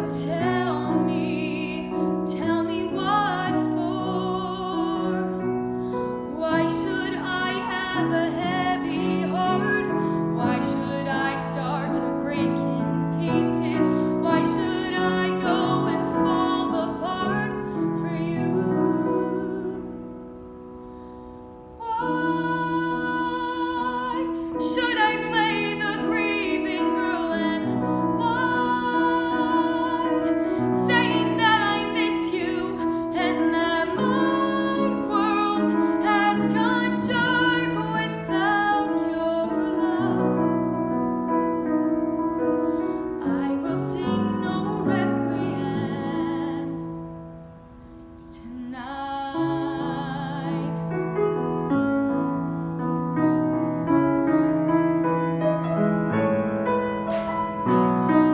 tell me what for? Why should I have a heavy heart? Why should I start to break in pieces? Why should I go and fall apart for you? Why should I play the grieving girl and lie, saying that I miss you and that my world has gone dark without your love? I will sing no requiem tonight.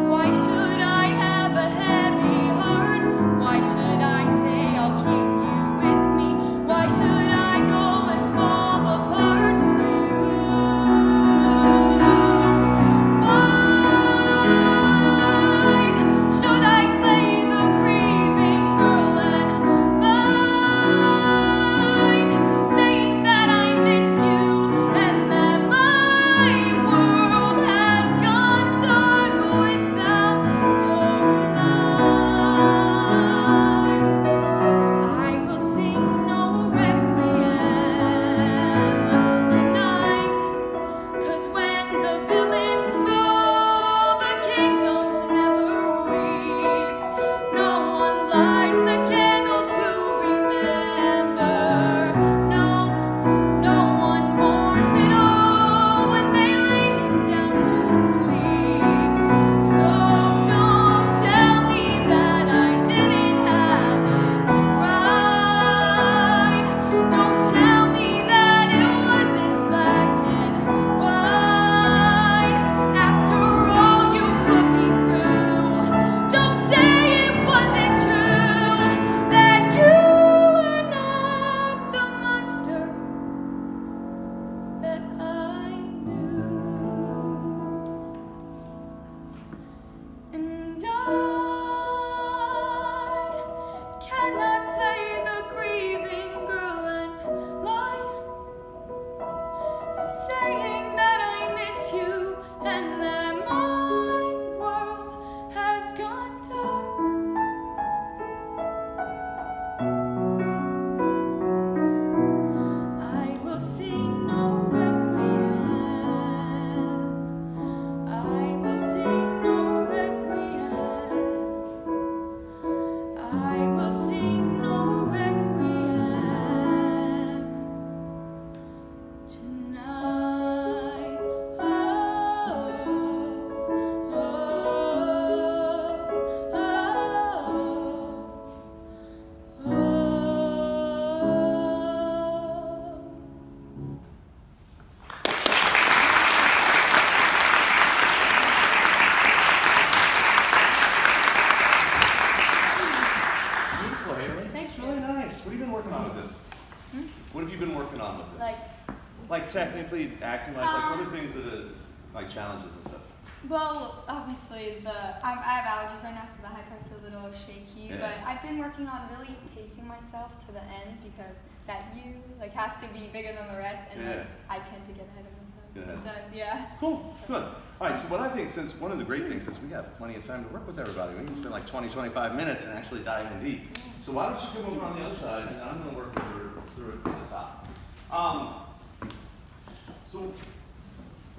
Why should I have a heavy heart? Why should I say I'll keep you with me? Why should I go and fall apart for you? Why should I play the grieving girl and lie, saying that I miss you and that my world has gone dark without your light? I will sing no requiem tonight, 'cause when the villains fall, the kingdoms never weep. No one lights a candle to remember. No one mourns at all when they lay him down to sleep. So don't tell me that I didn't have it right. Don't tell me that it wasn't black and white. After all you put me through, don't say it wasn't true, that you were not the monster that I knew. And I cannot play the grieving girl and lie, saying that I miss you and that my world has gone dark. I will sing no requiem. I will sing no requiem. I will sing no requiem tonight. Oh, oh, oh, oh. Beautiful, Hailey. Thank It's you. really nice. What have you been working on with this? What have you been working on with this? Like technically, acting-wise, like what are things that are like challenges and stuff? Well, obviously I have allergies right now, so the high part's a little shaky. Yeah. But I've been working on really pacing myself to the end, because that U has to be bigger than the rest, and Yeah. I tend to get ahead of myself Yeah. sometimes. Yeah. Cool, good. All right, so what I think, since one of the great things is we have plenty of time to work with everybody. We can spend like 20, 25 minutes and actually dive in deep. So why don't you come over on the other side, and I'm going to work with her through it to the top. So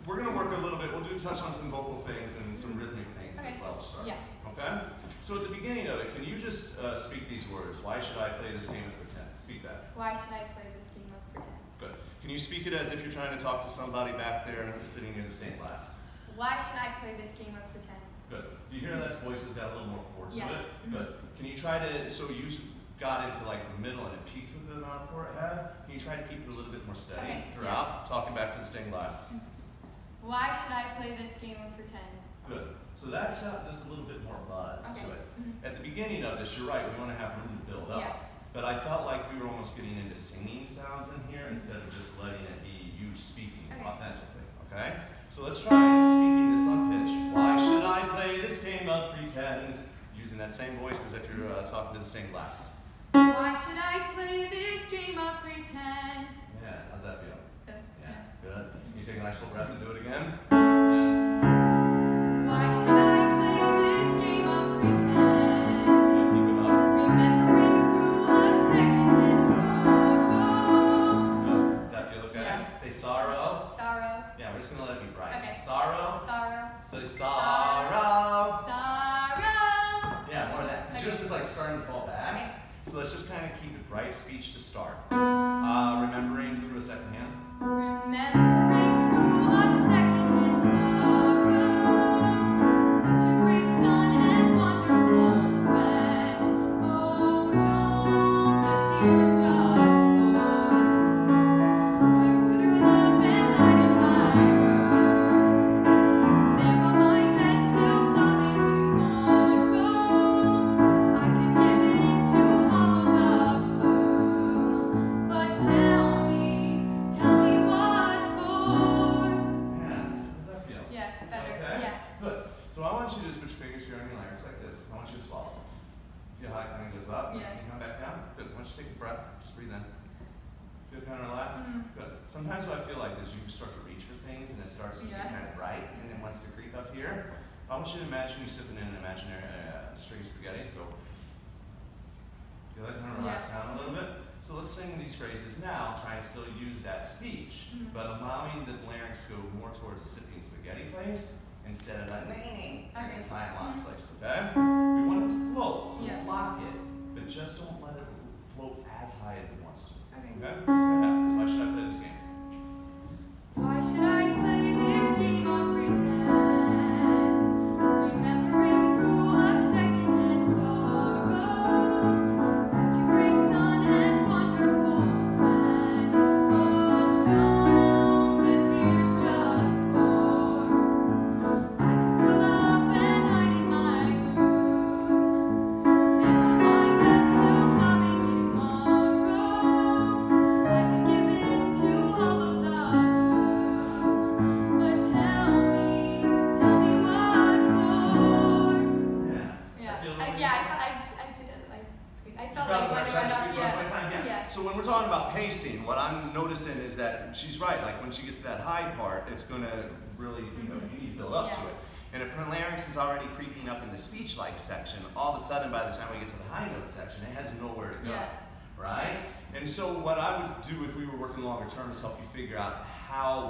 we're going to work a little bit. We'll touch on some vocal things and some rhythmic things Okay. as well to start. Yeah. Okay? So at the beginning of it, can you just speak these words? Why should I play this game of pretend? Speak that. Why should I play this game of pretend? Good. Can you speak it as if you're trying to talk to somebody back there sitting near the stained glass? Why should I play this game of pretend? Good. You hear that voice has got a little more chords Yeah. to it? Good. Can you try to, so you got into like the middle and it peaked with the amount of chord it had. Can you try to keep it a little bit more steady Okay, throughout? Talking back to the stained glass. Why should I play this game of pretend? Good. So that's got just a little bit more buzz to it. At the beginning of this, you're right, we want to have room to build up. Yeah. But I felt like we were almost getting into singing sounds in here instead of just letting it be you speaking authentically, okay? So let's try speaking this on pitch. Why should I play this game of pretend? using that same voice as if you're talking to the stained glass. Why should I play this game of pretend? Yeah, how's that feel? Good. Yeah, good. Can you take a nice full breath and do it again? Why should I play this game of pretend? Good. Keep it up. Remembering through a secondhand sorrow. Good. Does that feel okay? Yeah. Say sorrow. Sorrow. Yeah, we're just gonna let it be bright. Okay. Sorrow. Sorrow. Say sorrow. Sorrow. Yeah, more of that. Okay. Just is like starting to fall back. Okay. So let's just kind of keep it bright. Speech to start. Remembering through a second hand. Remembering through a secondhand sorrow, such a great son and wonderful friend. Oh, don't the tears just fall? I could curl up and hide in my room. There on my bed, still sobbing tomorrow. I could give in to all of the gloom, but tell me what for? Yeah. How does that feel? Yeah, better. Okay. Yeah. Good. So I want you to switch fingers here on your larynx like this. I want you to swallow. Feel how it kind of goes up. Yeah. Can you come back down? Good. Why don't you take a breath? Just breathe in. Feel kind of relaxed? Good. Sometimes what I feel like is you start to reach for things and it starts to get kind of bright and it wants to creep up here. I want you to imagine you sipping in an imaginary string spaghetti. Go. Feel that kind of relax down a little bit? So let's sing these phrases now, try and still use that speech, but allowing the larynx go more towards a sipping spaghetti place instead of a Okay. slant lock place, okay? We want it to float, so Yeah. lock it, but just don't let it float as high as it wants to. Okay. Okay? So that happens. Why should I play this game? Why should I play this game of pretend? Remembering through a secondhand sorrow, such a great son and wonderful friend. Oh, don't the tears just pour? I could curl up and hide in my room. There on my bed, still sobbing tomorrow. I could give in to all of the gloom, but tell me what for? Yeah. Does that feel a little I did it like sweet. I felt Felt like when right, it went she up, was on my time, yeah. So when we're talking about pacing, what I'm noticing is that she's right. Like when she gets to that high part, it's going to really, you know, you need to build up to it. And if her larynx is already creeping up in the speech-like section, all of a sudden by the time we get to the high note section, it has nowhere to go, right? And so what I would do if we were working longer term is help you figure out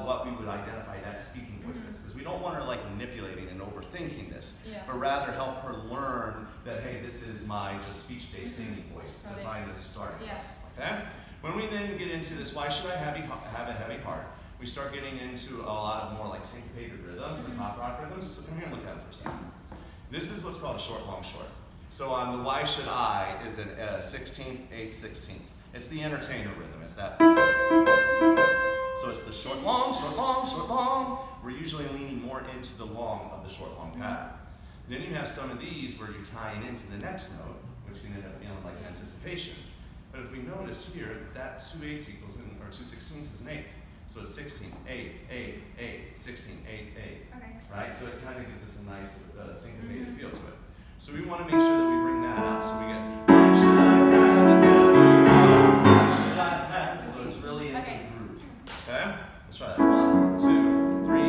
what we would identify that speaking voice is. Because we don't want her like manipulating and overthinking this, but rather help her learn that, hey, this is my just speech-based singing voice to find the starting place, okay? When we then get into this, why should I have a heavy heart? We start getting into a lot of more like syncopated rhythms, like pop rock rhythms. So come here and look at it for a second. This is what's called a short, long, short. So on the why should I is an 16th, 8th, 16th. It's the entertainer rhythm. It's that. So it's the short, long, short, long, short, long. We're usually leaning more into the long of the short, long pattern. Then you have some of these where you're tying into the next note, which can end up feeling like anticipation. But if we notice here, that 2 8s equals, or 2 16ths is an 8th. So it's 16th, 8th, 8th, 8th, 16th, 8th, 8th. Okay. Right? So it kind of gives us a nice syncopated feel to it. So we want to make sure that we bring that up. So we get, why should I have a heavy heart? Why should I have? So it's really into the groove. Okay? Let's try that. 1, 2, 3,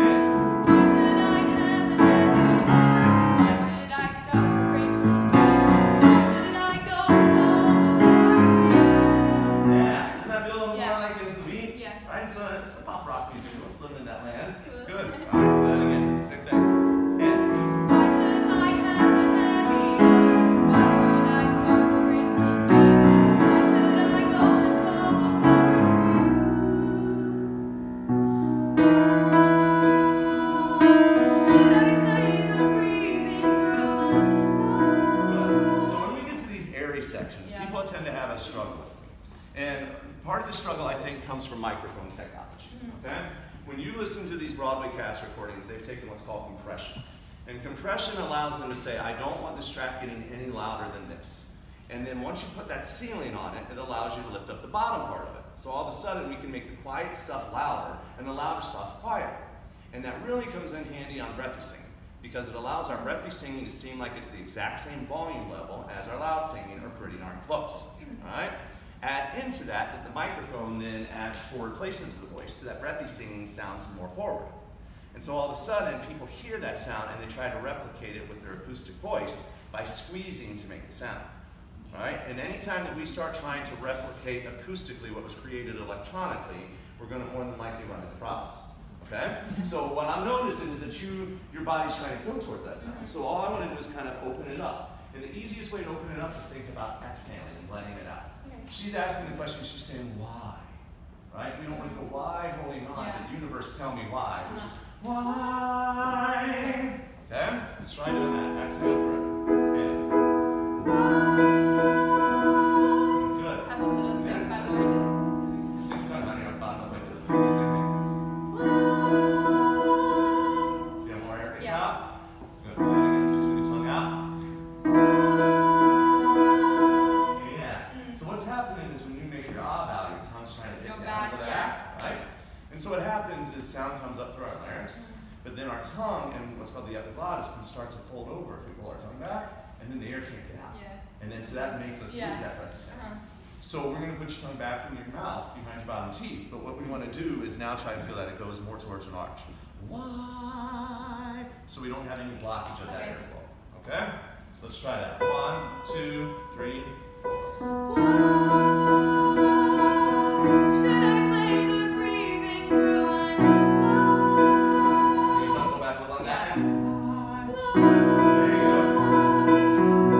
and. Why should I have a heavy heart? Why should I start to break in pieces? Why should I go and fall apart for you? Yeah. Does that feel a little more like into the beat? Yeah. Right? So it's a pop rock music. Let's live in that land. Cool. Good. All right. Do that again. Same thing. And. Why should I have a heavy heart? Why should I start to break in pieces? Why should I go and fall apart for you? Should I play the grieving girl and So when we get to these airy sections, people tend to have a struggle with them. And part of the struggle, I think, comes from microphone technology. Okay? When you listen to these Broadway cast recordings, they've taken what's called compression. And compression allows them to say, I don't want this track getting any louder than this. And then once you put that ceiling on it, it allows you to lift up the bottom part of it. So all of a sudden, we can make the quiet stuff louder and the louder stuff quieter. And that really comes in handy on breathy singing. because it allows our breathy singing to seem like it's the exact same volume level as our loud singing, or pretty darn close. All right? Add into that the microphone then adds forward placement to the voice, so that breathy singing sounds more forward. And so all of a sudden, people hear that sound and they try to replicate it with their acoustic voice by squeezing to make the sound. All right? And anytime that we start trying to replicate acoustically what was created electronically, we're going to more than likely run into problems. Okay? So what I'm noticing is that your body's trying to go towards that sound. So all I want to do is kind of open it up. And the easiest way to open it up is think about exhaling and letting it out. She's asking the question, she's saying, why? Right? We don't want to go, why, holding on, the universe tell me why, which is, why? Okay? Let's try doing that. Exhale through it. Good. I'm just going to sing, by the way, just... Sing tongue on your bottom like this. See how more air gets out? Good. Do that again, just with your tongue out. What's happening is when you make your ah value, your tongue's trying to dig down to that, right? And so what happens is sound comes up through our larynx, but then our tongue and what's called the epiglottis can start to fold over if we pull our tongue back, and then the air can't get out. And then so that makes us lose that breathy sound. So we're going to put your tongue back in your mouth behind your bottom teeth, but what we want to do is now try to feel that it goes more towards an arch. Why? So we don't have any blockage of that airflow. Okay? So let's try that. 1, 2, 3, 4. Should I play the grieving girl and See, so go back a little on that. there you go.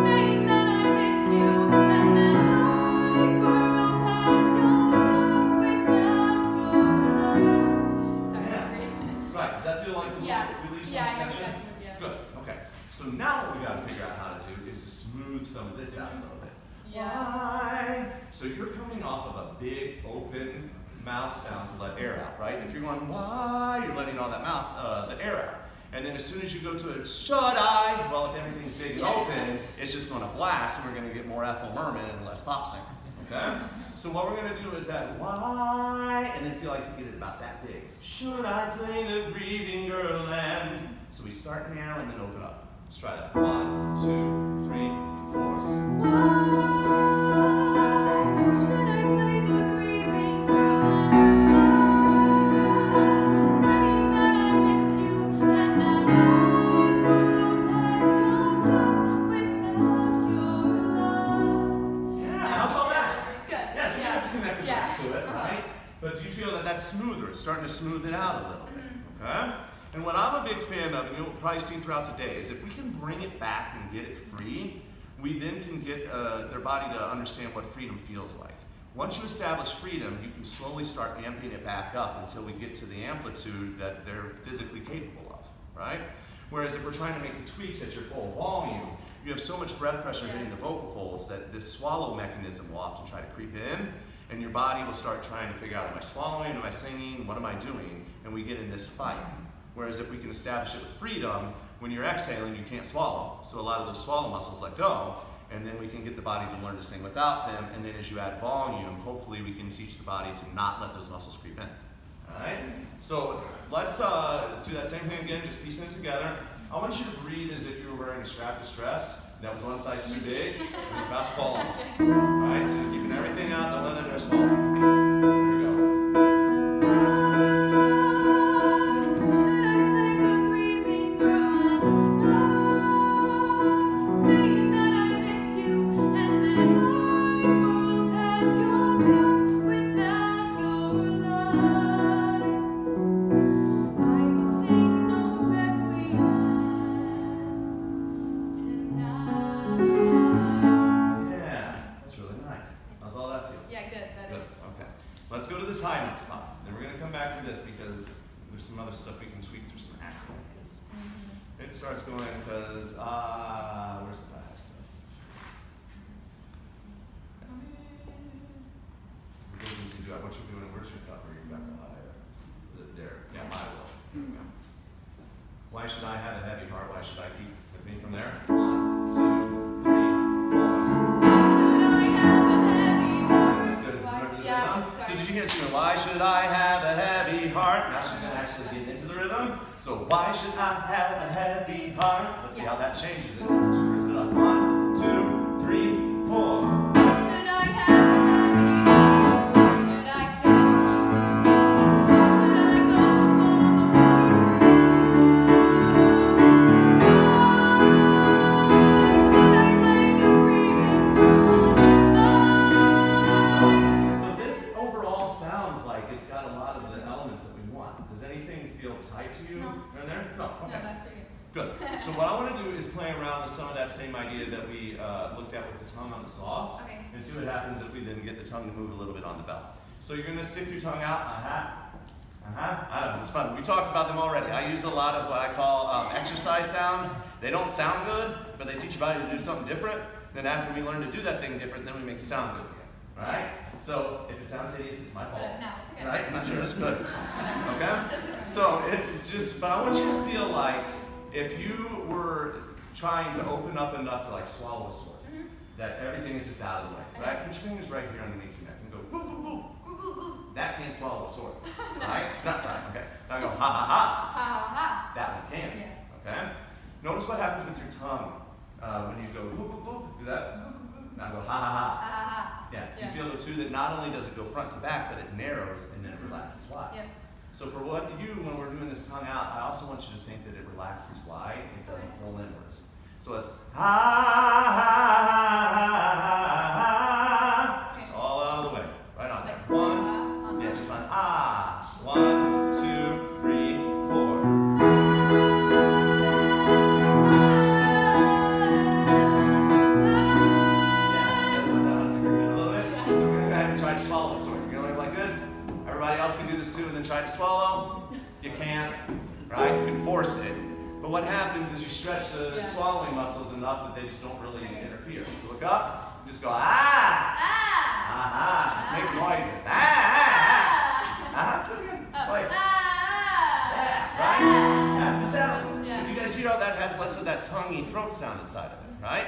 Saying that I miss you, and then my world has gone dark without your love. Sorry, Right, does that feel like we leave some tension? Good, okay. So now what we got to figure out how to do is to smooth some of this out a little bit. Why? So you're coming off of a big open mouth sound to let air out, right? If you're going why, you're letting all that mouth, the air out. And then as soon as you go to a should I, well, if everything's big and open, it's just going to blast, and we're going to get more Ethel Merman and less pop singer. Okay? So what we're going to do is that why, and then feel like you get it about that big. Should I play the grieving girl and? So we start now and then open up. Let's try that. 1, 2, 3, 4. Should I play the grieving girl saying that I miss you and that my world has gone dark without your love? Yeah, how's all that? Good. Yeah, so you have to connect the back to it, right? But do you feel that that's smoother? It's starting to smooth it out a little bit, okay? And what I'm a big fan of, and you'll probably see throughout today, is if we can bring it back and get it free, we then can get their body to understand what freedom feels like. Once you establish freedom, you can slowly start amping it back up until we get to the amplitude that they're physically capable of, right? Whereas if we're trying to make the tweaks at your full volume, you have so much breath pressure hitting the vocal folds that this swallow mechanism will often try to creep in, and your body will start trying to figure out, am I swallowing, am I singing, what am I doing? And we get in this fight. Whereas if we can establish it with freedom, when you're exhaling, you can't swallow. So a lot of those swallow muscles let go, and then we can get the body to learn to sing without them, and then as you add volume, hopefully we can teach the body to not let those muscles creep in. All right? So let's do that same thing again, just piece them together. I want you to breathe as if you were wearing a strap of stress. That was one size too big, and it's about to fall off. All right, so you're keeping everything out, don't let that dress fall off. Here we go. Let's go to this high note spot. Then we're going to come back to this because there's some other stuff we can tweak through some acting ideas. It starts going because, where's the high stuff? It goes into what you're doing, where's your cup, or you got the high, is it there? Yeah, my will. Yeah. Why should I have a heavy heart? Why should I keep with me from there? 1, 2, 3, 4. Why should I have a heavy heart? Good. So did you hear us going, why should I have a heavy heart? Now she's going to actually get into the rhythm. So why should I have a heavy heart? Let's see how that changes it. Raise it up. 1, 2, 3, 4. Why should I have a heavy heart? Why should I say I'll keep you with me? Why should I go and follow the road for you? Why should I play the grieving girl? So this overall sounds like it's got a lot of the elements that we want. Does anything feel tight to you? No. In there? No. Okay. No, that's pretty Good. So what I want to do is play around with some of that same idea that we looked at with the tongue on the soft, Okay. and see what happens if we then get the tongue to move a little bit on the bell. So you're going to stick your tongue out. It's fun. We talked about them already. I use a lot of what I call exercise sounds. They don't sound good, but they teach your body to do something different. Then after we learn to do that thing different, then we make it sound good again. Right? So if it sounds hideous, it's my fault. No, it's okay. Right? I'm not sure it's good. Okay? So it's just, but I want you to feel like if you were trying to open up enough to like swallow a sword, that everything is just out of the way, right? Put your fingers right here underneath your neck and go, woo, woo, woo, woo, woo, woo. That can't swallow a sword, right? Not right, okay. Now go, ha, ha, ha. Ha ha ha. That one can, okay? Notice what happens with your tongue when you go, woo, woo, woo, do that. Now go, ha, ha, ha. Ha ha ha. Yeah, you feel the two that not only does it go front to back, but it narrows and then it relaxes wide. Yep. So for what when we're doing this tongue out, I also want you to think that it relaxes wide, it doesn't pull inwards. So it's ha, ha, ha, ha, just all out of the way, right on there. One, yeah, just on ah. 1, 2, 3, 4. Try to swallow a sword. You're gonna look like this. Everybody else can do this too, and then try to swallow. You can't, right? You can force it. But what happens is you stretch the swallowing muscles enough that they just don't really interfere. So look up, and just go ah, ah, just make noises. Do it again. Just play. Yeah, right? That's the sound. But you guys hear how that has less of that tonguey throat sound inside of it, right?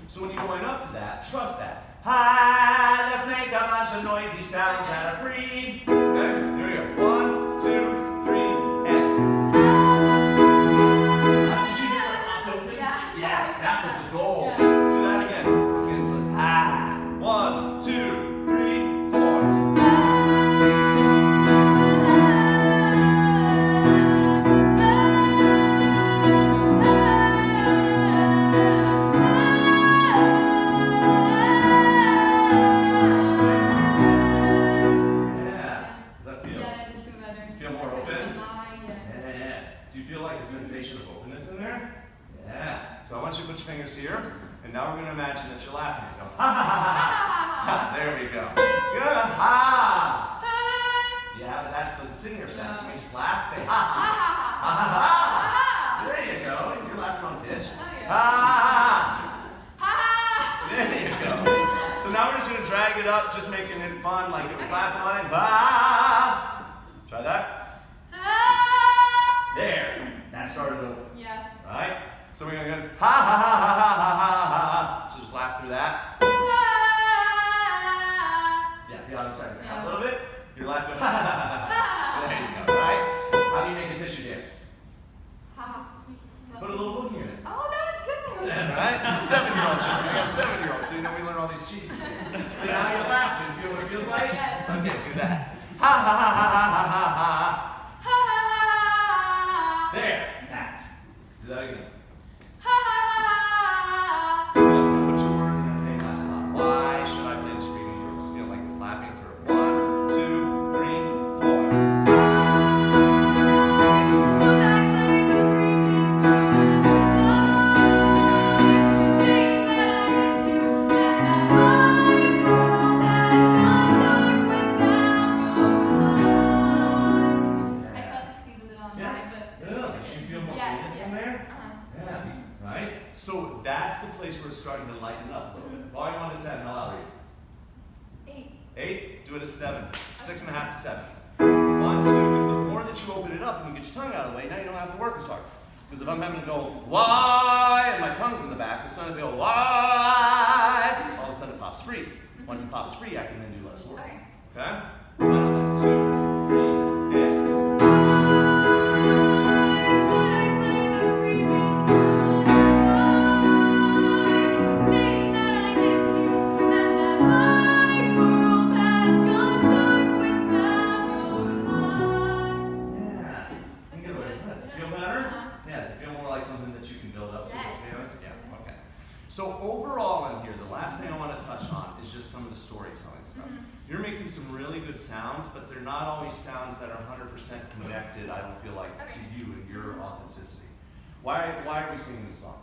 So when you're going up to that, trust that. Hi, let's make a bunch of noisy sounds that are free. Okay, here we go. 1, 2, 3, and. Did you hear my mouth open? Yes, that was the goal. Let's do that again. Let's get into this. Ah. 1, 2, 3, 4. So I want you to put your fingers here, and now we're going to imagine that you're laughing. You go, ha ha ha ha ha. There we go. Good, ha. Yeah, but that's the singer sound. Can we just laugh? Say ha ha ha ha ha. There you go. You're laughing on pitch. Ha ha ha. There you go. So now we're just going to drag it up, just making it fun, like it was laughing on it. Ha. Try that. There. That started over. Yeah. Right? So we're going to go, ha ha ha ha ha ha ha ha. So just laugh through that. Yeah, feel how it's trying to a little bit. You're laughing, ha ha ha ha. There you go, right? How do you make a tissue dance? Put a little boogie in it. Oh, that was good. Yeah, right? It's a 7-year-old children. I got a 7-year-old, so you know we learn all these cheesy things. So now you're laughing. Feel what it feels like? Yes. Okay, do that. Ha ha ha ha ha ha ha. There. That. Do that again. Good. Now put your words in that same left slot. Why should I play the screaming girl? Just feel like it's laughing for 1, 2, 3, 4. Should I play the grieving girl? Saying that I miss you and that my world has gone dark without your love. I felt the squeeze a little on mine, but Really? Did you feel more penis in there? Yeah. Right? So that's the place where it's starting to lighten up a little bit. Volume 1 to 10, how loud are you? 8. 8? Do it at 7. 6.5 to 7. 1, 2, because the more that you open it up and you get your tongue out of the way, now you don't have to work as hard. Because if I'm having to go, why, and my tongue's in the back, as soon as I go, why, all of a sudden it pops free. Once it pops free, I can then do less work. Okay? 1, 2, 3, and. So overall in here, the last thing I want to touch on is just some of the storytelling stuff. You're making some really good sounds, but they're not always sounds that are 100% connected, I don't feel like, to you and your authenticity. Why are we singing this song?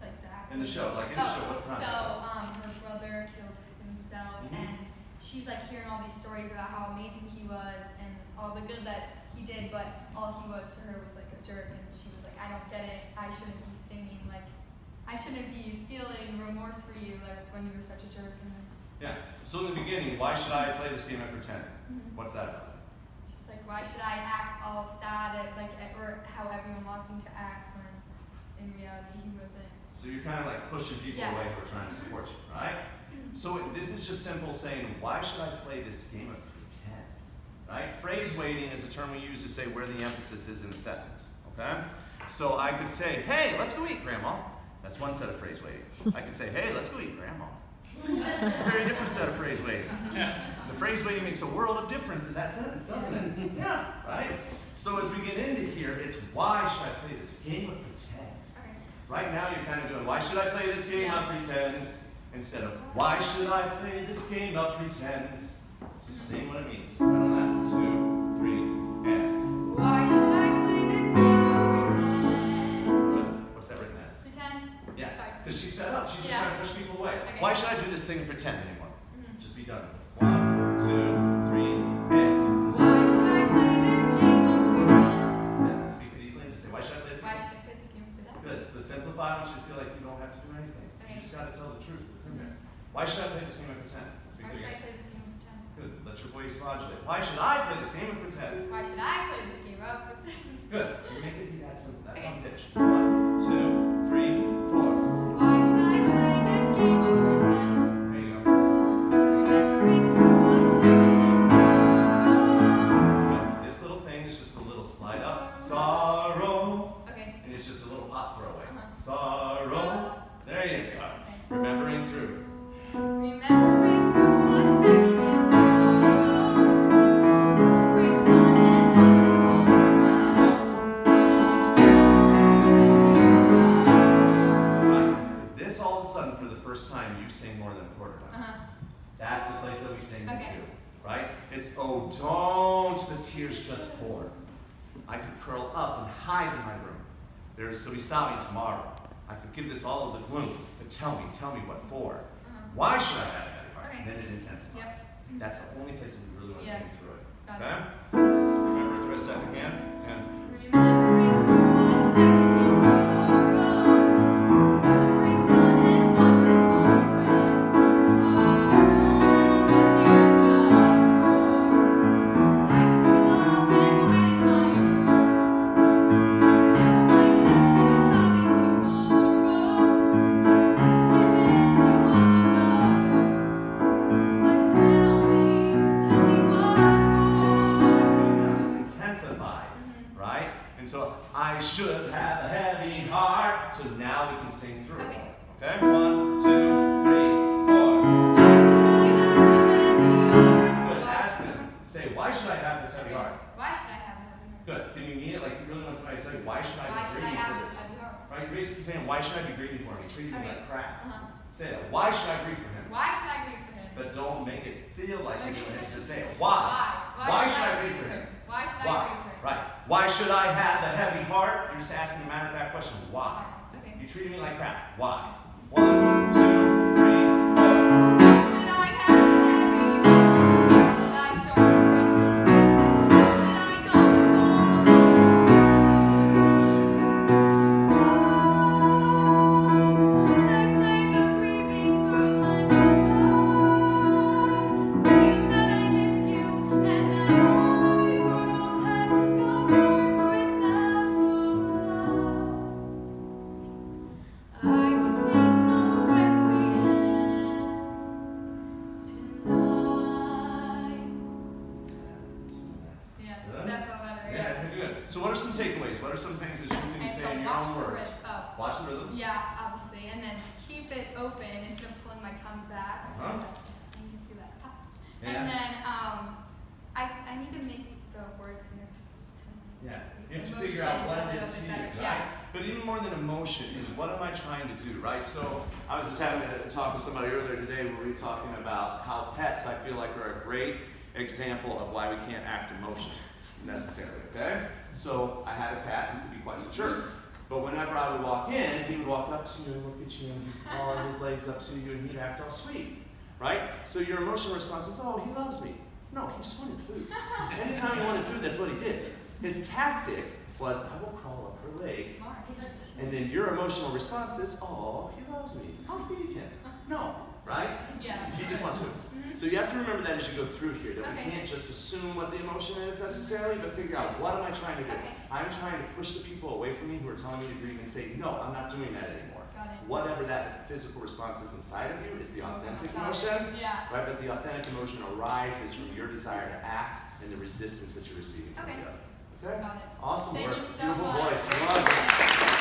Like that. In the show, like in the show, what's the context? So, her brother killed himself, and she's like hearing all these stories about how amazing he was and all the good that he did, but all he was to her was like a jerk, and she was like, I don't get it, I shouldn't be singing, like, I shouldn't be feeling remorse for you, like, when you were such a jerk. And yeah, so in the beginning, why should I play this game of pretend? What's that about? She's like, why should I act all sad at, like, or how everyone wants me to act when in reality he wasn't. So you're kind of like pushing people away who are trying to support you, right? So this is just simple saying, why should I play this game of pretend? Right? Phrase weighting is a term we use to say where the emphasis is in a sentence, okay? So I could say, hey, let's go eat, Grandma. That's one set of phrase weighting. I could say, hey, let's go eat, Grandma. It's a very different set of phrase weighting. The phrase weighting makes a world of difference in that sentence, doesn't it? Yeah, right? So as we get into here, it's why should I play this game of pretend? Right now you're kind of doing, why should I play this game of pretend? Instead of, why should I play this game of pretend? So sing what it means. Right on that. 2, 3, and. Why should I play this game of pretend? What's that written as? Pretend? Yeah, because she's fed up. She's just trying to push people away. Okay. Why should I do this thing and pretend anymore? Just be done with it. 1, 2, 3, and. Why should I play this game of pretend? Yeah, speak it easily and just say, why should I play this game? Why should I play this game of pretend? Good. So simplify. I want you to feel like you don't have to do anything. You just got to tell the truth that's in there. Why should I play this game of pretend? Why should I play this game of pretend? Good. Let your voice modulate. Why should I play this game of pretend? Why should I play this game of pretend? Good. You make it be that simple. That's on pitch. 1, 2, 3, 4. Why should I play this game of pretend? There you go. Remembering through a second sorrow. Good. This little thing is just a little slide up. Sorrow. Okay. And it's just a little pop throwaway. Sorrow. There you go. Remembering through. Remembering through a second sorrow. Such a great sun and wonderful friend. Oh, down the tears just Right. Because this all of a sudden, for the first time, you sing more than a quarter time. That's the place that we sing to. Right? It's, oh, don't the tears just pour. I could curl up and hide in my room. There is Sobisabi tomorrow. I could give this all of the gloom, but tell me what for? Why should I have that part? And then it intensifies. That's the only place that we really want to sing through it. Okay? Remember through a second hand. And remembering through a second sorrow. Such a great sun and wonderful friend. Oh, don't the tears just pour. I could curl up and hide in my room. Never mind that still sobbing tomorrow. I could give in to all of the blue. But tell me what for? now this intensifies, right? And so I should have a heavy heart. So now we can sing through. Okay. Okay? 1, 2, 3, 4. Why should I have a heavy heart? Good. Ask them. Say, why should I have this heavy heart? Why should I have a heavy heart? Good. Can you mean it? Like you really want somebody to say, why should I Why be should I grieving have for this this? heavy heart? Right? You're basically saying, why should I be grieving for him? He treated me like crap. Say that. Why should I grieve for him? Why should I grieve for him? But don't make it feel like you're doing it. Just say it. Why? Why should I grieve for him? Why should I grieve for him? Right. Why should I have a heavy heart? You're just asking a matter-of-fact question. Why? Okay. You treated me like crap. Why? 1, 2, 3, 4. Why should I have a heavy heart? Why should I start to break in pieces? Why should I go and fall apart for you? Why should I play the grieving girl and cry, saying that I miss you and that my world has gone dark without your love? I will sing no requiem tonight. Yeah, Good? that felt better. Yeah, good. So what are some takeaways? What are some things that you can say in your watch own the words? rhythm. Watch the rhythm? Yeah, obviously, and then keep it open instead of pulling my tongue back. So, you can do that. And then I need to make the words connect to Yeah. You have to emotion figure out a what little it is bit to you, better. right? Yeah. But even more than emotion, emotion is what am I trying to do, right? So I was just having a talk with somebody earlier today where we were talking about how pets, I feel like, are a great example of why we can't act emotion necessarily, okay? So I had a cat who could be quite a jerk. But whenever I would walk in, he would walk up to you and look at you and he'd claw his legs up to you and he'd act all sweet, right? So your emotional response is, oh, he loves me. No, he just wanted food. Anytime he wanted food, that's what he did. His tactic was, I will crawl up her leg. Smart. And then your emotional response is, oh, he loves me. I'll feed him. No, right? Yeah. He just wants food. So you have to remember that as you go through here, that we can't just assume what the emotion is necessarily, but figure out what am I trying to do. I'm trying to push the people away from me who are telling me to grieve and say, no, I'm not doing that anymore. Whatever that physical response is inside of you is the authentic emotion, right? But the authentic emotion arises from your desire to act and the resistance that you're receiving from the other. Okay? Got it. Awesome Thank work. you so Beautiful much. voice. Love it.